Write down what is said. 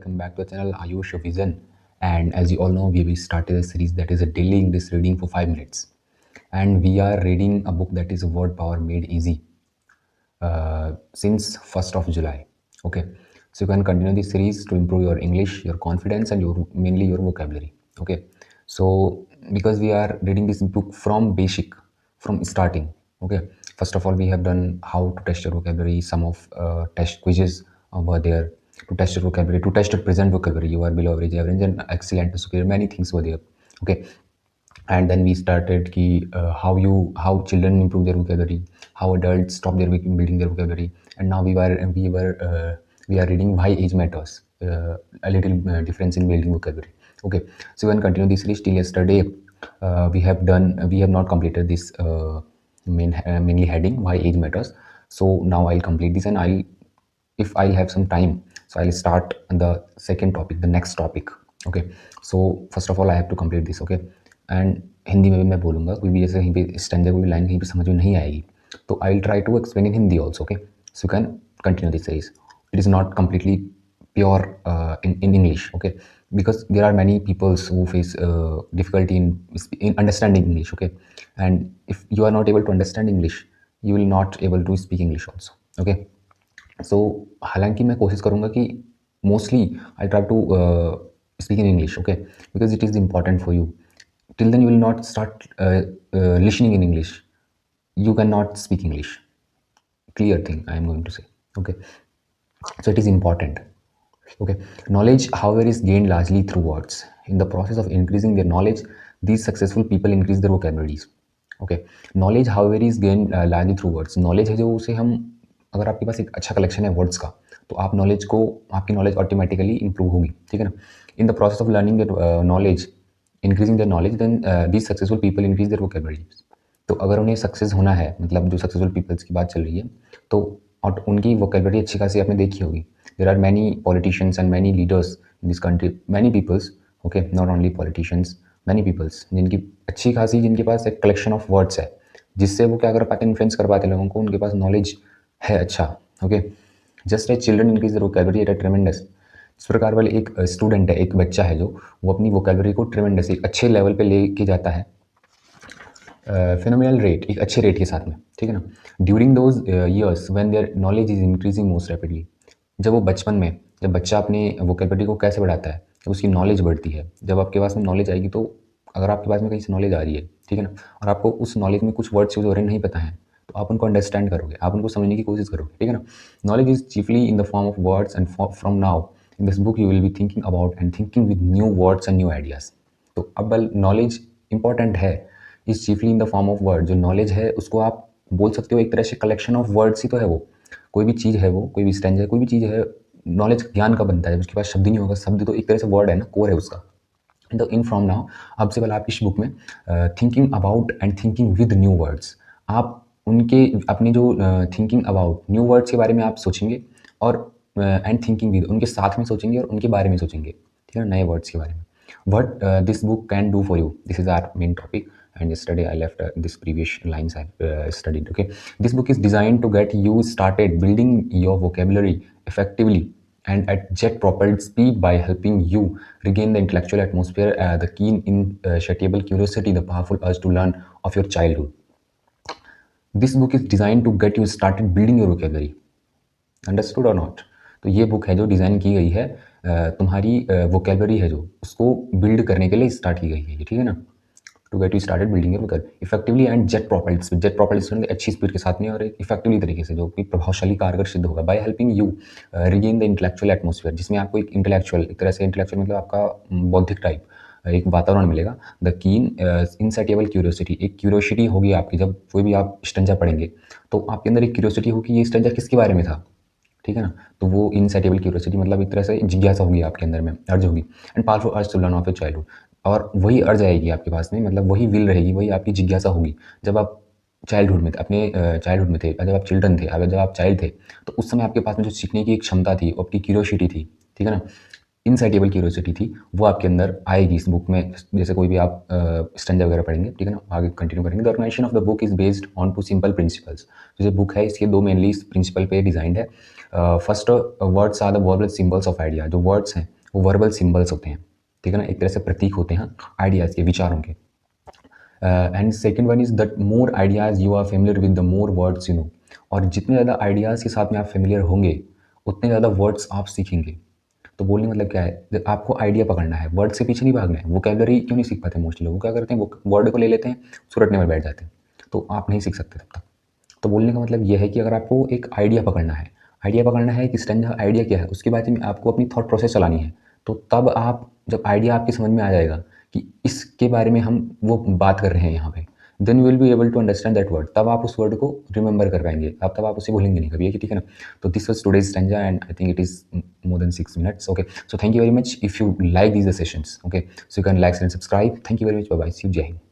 welcome back to the channel Ayush Vision. And as you all know, we started a series that is a daily English reading for 5 minutes. And we are reading a book that is Word Power Made Easy since 1st of July. Okay, so you can continue this series to improve your English, your confidence, and mainly your vocabulary. Okay, so because we are reading this book from basic, from starting. Okay, first of all, we have done how to test your vocabulary, some of test quizzes over there to test your vocabulary, to test your present vocabulary. You are below average, average, and excellent, superior. Many things were there. Okay, and then we started how children improve their vocabulary, how adults stop their building their vocabulary, and now we are reading why age matters, a little difference in building vocabulary. Okay, so we can continue this series till yesterday. We have not completed this mainly heading why age matters. So now I'll complete this, and if I'll have some time, so I'll start the second topic, the next topic. Okay, so first of all I have to complete this. Okay, and Hindi में भी मैं बोलूँगा, कोई भी जैसे कहीं पे standard कोई लाइन कहीं पे समझ में नहीं आएगी तो I will try to explain in Hindi also. Okay, so you can continue this series. It is not completely pure in English. Okay, because there are many peoples who face difficulty in understanding English. Okay, and if you are not able to understand English, you will not able to speak English also. Okay, so हालांकि मैं कोशिश करूँगा कि mostly I try to speak in English. Okay, because it is important for you. Till then you will not start listening in English, you cannot speak English. Clear thing I am going to say. Okay, so it is important. Okay, knowledge however is gained largely through words. In the process of increasing their knowledge, these successful people increase their vocabularies. Okay, knowledge however is gained largely through words. knowledge है जो उसे हम, अगर आपके पास एक अच्छा collection है words का तो आप नॉलेज को, आपकी नॉलेज ऑटोमेटिकली इंप्रूव होगी. ठीक है ना. In the process of learning knowledge, increasing their knowledge, then these successful people increase their vocabularies. तो अगर उन्हें सक्सेस होना है, मतलब जो सक्सेसफुल पीपल्स की बात चल रही है, तो और उनकी वोकेबलरी अच्छी खासी आपने देखी होगी. There are many politicians and many leaders in this country, many peoples. Okay, not only politicians, many peoples जिनकी अच्छी खासी, जिनके पास एक कलेक्शन ऑफ वर्ड्स है जिससे वो क्या कर पाते हैं, इन्फ्लुएंस कर पाते हैं लोगों को, उनके पास नॉलेज है अच्छा. Okay, just as children increase their vocabulary at a tremendous. इस प्रकार वाले एक स्टूडेंट है, एक बच्चा है जो वो अपनी वोकेबलरी को ट्रेमेंडस एक अच्छे लेवल पे लेके जाता है, फिनोमिनल रेट, एक अच्छे रेट के साथ में. ठीक है ना. During those years when their knowledge is increasing most rapidly. जब वो बचपन में, जब बच्चा अपनी वोकेबलरी को कैसे बढ़ाता है, जब उसकी नॉलेज बढ़ती है, जब आपके पास में नॉलेज आएगी, तो अगर आपके पास में कहीं से नॉलेज आ रही है, ठीक है ना, और आपको उस नॉलेज में कुछ वर्ड्स यूज हो रहे नहीं पता है, तो आप उनको अंडरस्टैंड करोगे, आप उनको समझने की कोशिश करोगे. ठीक है ना. Knowledge is chiefly in the form of words and from now in this book you will be thinking about and thinking with new words and new ideas. तो अब नॉलेज इंपॉर्टेंट है, is chiefly in the form of word. जो knowledge है उसको आप बोल सकते हो एक तरह से कलेक्शन ऑफ वर्ड्स ही तो है वो. कोई भी चीज़ है, वो कोई भी स्टैंज है, कोई भी चीज़ है, नॉलेज ज्ञान का बनता है. उसके पास शब्द ही नहीं होगा, शब्द तो एक तरह से वर्ड है ना, कोर है उसका. तो इन फ्रॉम नाउ, अब से पहले आप इस बुक में thinking about and thinking with new words, आप उनके अपनी जो थिंकिंग अबाउट न्यू वर्ड्स के बारे में आप सोचेंगे, और एंड थिंकिंग विद, उनके साथ में सोचेंगे और उनके बारे में सोचेंगे. ठीक है, नए वर्ड्स के बारे में. What this book can do for you, this is our main topic, and yesterday I left this previous lines I've studied. Okay, this book is designed to get you started building your vocabulary effectively and at jet propelled speed by helping you regain the intellectual atmosphere, the keen insatiable curiosity, the powerful urge to learn of your childhood. This book is designed to get you started building your vocabulary. Understood और not. तो ये book है जो design की गई है तुम्हारी vocabulary है जो उसको बिल्ड करने के लिए स्टार्ट की गई है. ठीक है ना. To get you started building your vocabulary effectively and jet propelled speed. Jet propelled speed अच्छी स्पीड के साथ में और एक इफेक्टिवली तरीके से, जो कि प्रभावशाली कारगर सिद्ध होगा. By helping you regain the intellectual atmosphere, जिसमें आपको एक इंटेलेक्चुअल, एक तरह से इंटेलेक्चुअल मतलब आपका बौद्धिक टाइप एक वातावरण मिलेगा. द कीन इनसाइटेबल क्यूरियोसिटी, एक क्यूरियोसिटी होगी आपकी. जब कोई भी आप स्टंजा पढ़ेंगे तो आपके अंदर एक क्यूरियोसिटी होगी, ये स्टंजा किसके बारे में था. ठीक है ना. तो वो इनसाइटेबल क्यूरियोसिटी मतलब एक तरह से जिज्ञासा होगी आपके अंदर में, अर्ज होगी. And powerful urge to learn of your childhood, और वही अर्ज आएगी आपके पास में, मतलब वही विल रहेगी, वही आपकी जिज्ञासा होगी जब आप चाइल्डहुड में थे, अपने चाइल्डहुड में थे, जब आप चिल्ड्रन थे, जब आप चाइल्ड थे, तो उस समय आपके पास में जो सीखने की एक क्षमता थी, आपकी क्यूरियोसिटी थी. ठीक है ना. इनसाइटेबल क्यूरियोसिटी थी, वो आपके अंदर आएगी इस बुक में. जैसे कोई भी आप स्टंजा वगैरह पढ़ेंगे, ठीक है ना, आगे कंटिन्यू करेंगे. The organization of the book is based on two simple principles. जो बुक है इसके दो मेनली प्रिंसिपल पे डिजाइंड है. First, words are the verbal symbols of idea. जो वर्ड्स हैं वो वर्बल सिंबल्स होते हैं, ठीक है ना, एक तरह से प्रतीक होते हैं आइडियाज़ के, विचारों के। And second one is that more ideas you are familiar with the more words you know. और जितने ज़्यादा आइडियाज़ के साथ में आप फेमिलियर होंगे उतने ज़्यादा वर्ड्स आप सीखेंगे। तो बोलने का मतलब क्या है, जब आपको आइडिया पकड़ना है, वर्ड से पीछे नहीं भागना है। वोकैबुलरी क्यों नहीं सीख पाते मोस्टली लोग, क्या करते हैं, वो वर्ड को ले लेते हैं, उसको रटने में बैठ जाते हैं, तो आप नहीं सीख सकते तब तक। तो बोलने का मतलब यह है कि अगर आपको एक आइडिया पकड़ना है, कि स्टैंजा आइडिया क्या है, उसके बाद में आपको अपनी थॉट प्रोसेस चलानी है, तो तब आप जब आइडिया आपकी समझ में आ जाएगा कि इसके बारे में हम वो बात कर रहे हैं यहाँ पे, then you will be able to understand that word. तब आप उस वर्ड को रिमेंबर कर पाएंगे, तब आप उसे भूलेंगे नहीं कभी, ठीक है ना। तो this was today's stanza and I think it is more than 6 minutes. Okay, so thank you very much. If you like these sessions, okay, so you can like and subscribe. Thank you very much. Bye bye. See you. Jai Hind.